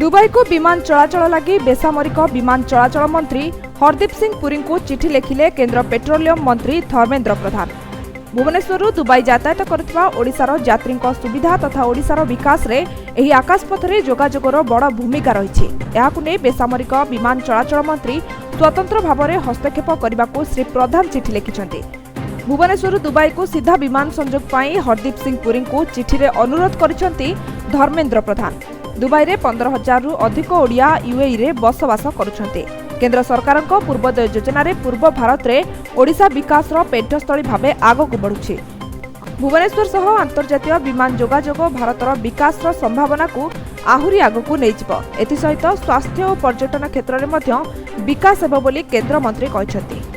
Dubai को विमान चलाचल लगी बेसामरिक विमान चलाचल मंत्री हरदीप सिंह पुरी को चिठी लिखिले केंद्र पेट्रोलियम मंत्री धर्मेंद्र प्रधान। भुवनेश्वर दुबई यातायात करुवा ओडिशार यात्री सुविधा तथा ओडिशार विकास रे एही आकाशपथ रे जोगाजोगर बड़ भूमिका रही। याकु नै बेसामरिक विमान चलाचल मंत्री स्वतंत्र भाव में हस्तक्षेप करने को श्री प्रधान चिठी लिखिछन्ते। भुवनेश्वर दुबई को सीधा विमान संयोग पाई हरदीप सिंह पुरी को चिठी रे अनुरोध करिसन्ते धर्मेंद्र प्रधान। दुबई रे 15,000 रु अधिक ओडिया यूएई रे बसवास करुछन्ते। केंद्र सरकार पूर्वोदय योजना रे पूर्व भारत रे ओडिशा विकास रो पेठस्थली भावे आगक बढ़ुछि। भुवनेश्वर सह अंतर्जातीय विमान जोगाजोग भारतर विकास रो संभावना को आहुरी आगकू नेइजिबो। एथि सहित स्वास्थ्य और पर्यटन क्षेत्र में विकास हेबो बोली केंद्र मंत्री कहिसन्ते।